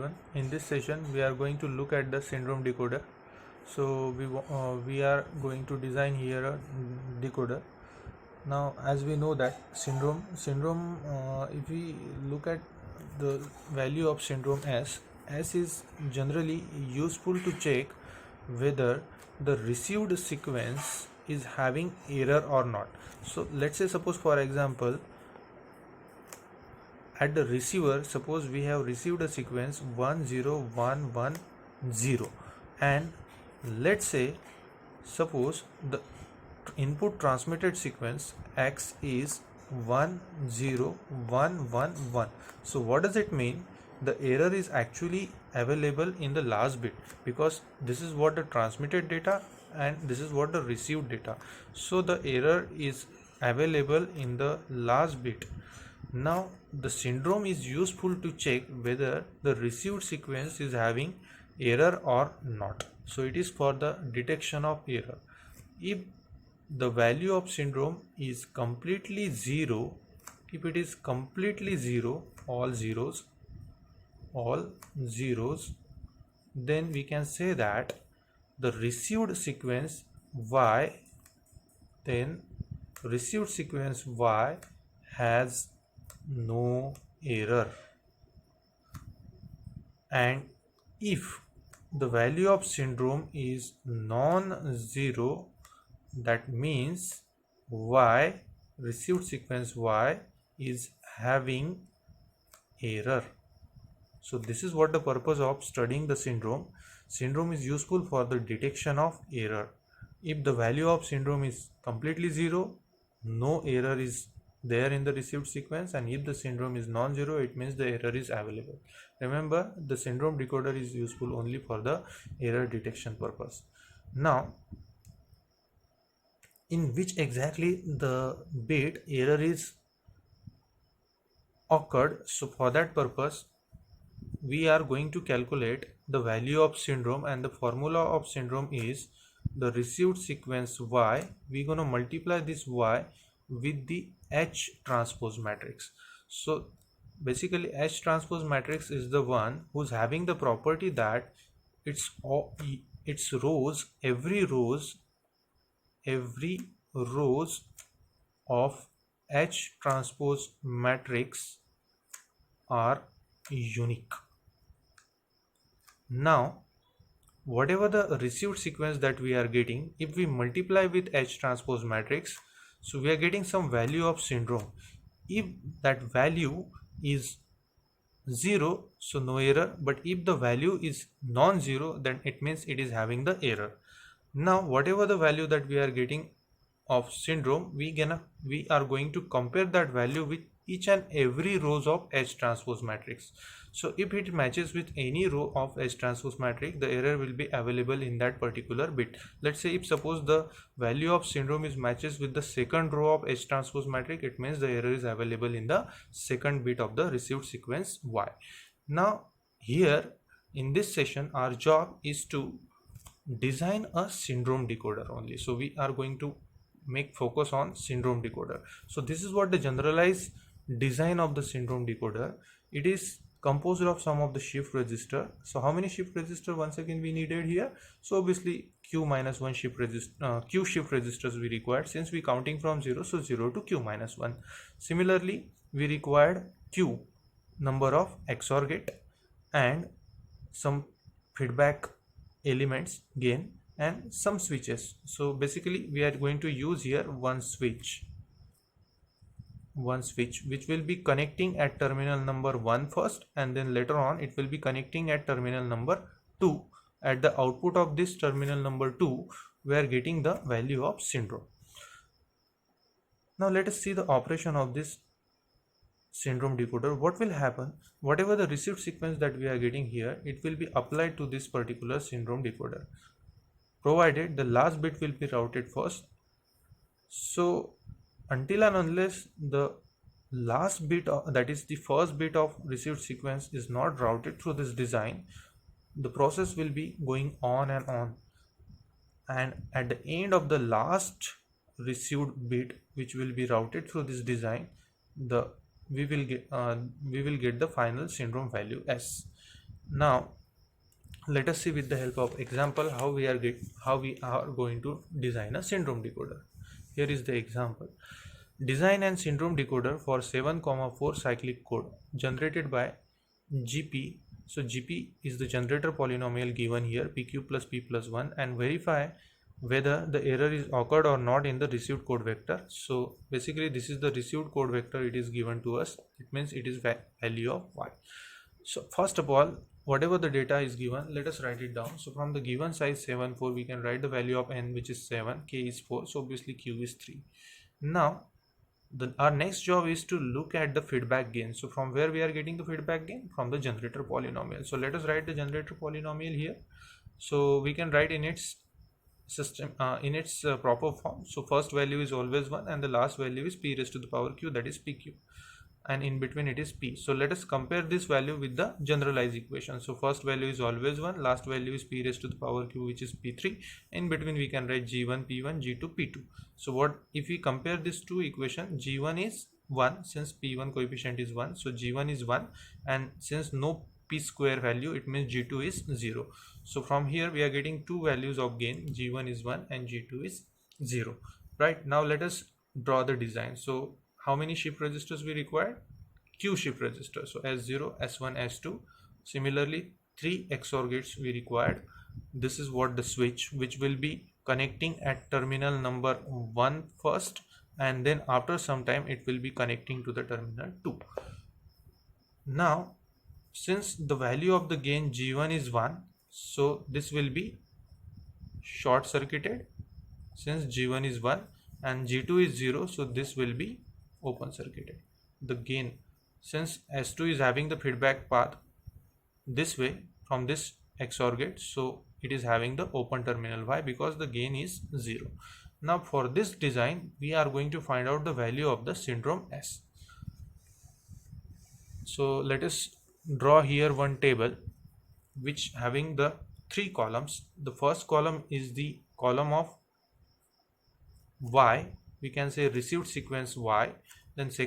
everyone. In this session we are going to look at the syndrome decoder. So we are going to design here a decoder. Now as we know that syndrome if we look at the value of syndrome S is generally useful to check whether the received sequence is having error or not. So let's say, suppose for example, at the receiver, suppose we have received a sequence 10110, and let's say suppose the input transmitted sequence X is 10111. So what does it mean? The error is actually available in the last bit, because this is what the transmitted data and this is what the received data. So the error is available in the last bit. Now the syndrome is useful to check whether the received sequence is having error or not. So it is for the detection of error. If the value of syndrome is completely zero, if it is completely zero, all zeros, then we can say that the received sequence Y, then received sequence Y has no error. And if the value of syndrome is non-zero, that means Y, received sequence Y, is having error. So this is what the purpose of studying the syndrome. Syndrome is useful for the detection of error. If the value of syndrome is completely zero, no error is there in the received sequence, and if the syndrome is non-zero, it means the error is available. Remember, the syndrome decoder is useful only for the error detection purpose. Now, in which exactly the bit error is occurred, so for that purpose we are going to calculate the value of syndrome, and the formula of syndrome is the received sequence Y. We're going to multiply this Y with the H transpose matrix. So basically H transpose matrix is the one who's having the property that its rows, every rows of H transpose matrix are unique. Now whatever the received sequence that we are getting, if we multiply with H transpose matrix, so we are getting some value of syndrome. If that value is 0, so no error, but if the value is non-zero, then it means it is having the error. Now whatever the value that we are getting of syndrome, we are going to compare that value with each and every rows of H transpose matrix. So if it matches with any row of H transpose matrix, the error will be available in that particular bit. Let's say if suppose the value of syndrome is matches with the second row of H transpose matrix, it means the error is available in the second bit of the received sequence Y. Now here in this session our job is to design a syndrome decoder only. So we are going to make focus on syndrome decoder. So this is what the generalized design of the syndrome decoder. It is composed of some of the shift register. So how many shift register once again we needed here? So obviously q minus 1 shift register, q shift registers we required, since we counting from 0, so 0 to q minus 1. Similarly we required q number of XOR gate and some feedback elements gain and some switches. So basically we are going to use here one switch which will be connecting at terminal number 1 first, and then later on it will be connecting at terminal number 2. At the output of this terminal number 2 we are getting the value of syndrome. Now let us see the operation of this syndrome decoder. What will happen? Whatever the received sequence that we are getting here, it will be applied to this particular syndrome decoder, provided the last bit will be routed first. So until and unless the last bit that is the first bit of received sequence is not routed through this design, the process will be going on and on, and at the end of the last received bit which will be routed through this design, we will get the final syndrome value S. Now let us see with the help of example how we are going to design a syndrome decoder. Here is the example. Design and syndrome decoder for 7,4 cyclic code generated by GP. So GP is the generator polynomial given here, PQ plus P plus 1, and verify whether the error is occurred or not in the received code vector. So basically this is the received code vector, it is given to us. It means it is value of y. So first of all, whatever the data is given, let us write it down. So from the given size 7, 4, we can write the value of n, which is 7, k is 4, so obviously q is 3. Now our next job is to look at the feedback gain. So from where we are getting the feedback gain? From the generator polynomial. So let us write the generator polynomial here. So we can write in its system in its proper form. So first value is always 1 and the last value is p raised to the power q, that is pq, and in between it is p. So let us compare this value with the generalized equation. So first value is always 1, last value is p raised to the power q, which is p3. In between we can write g1 p1, g2 p2. So what if we compare these two equations? G1 is 1 since p1 coefficient is 1, so g1 is 1, and since no p square value, it means g2 is 0. So from here we are getting two values of gain, g1 is 1 and g2 is 0. Right, now let us draw the design. So how many shift registers we require? Q shift registers. So S0, S1, S2. Similarly, 3 XOR gates we required. This is what the switch, which will be connecting at terminal number 1 first, and then after some time it will be connecting to the terminal 2. Now since the value of the gain G1 is 1, so this will be short circuited. Since G1 is 1 and G2 is 0, so this will be open circuited. The gain, since S2 is having the feedback path this way from this XOR gate, so it is having the open terminal. Why? Because the gain is 0. Now for this design we are going to find out the value of the syndrome S. So let us draw here one table which having the 3 columns. The first column is the column of y, we can say received sequence y, then second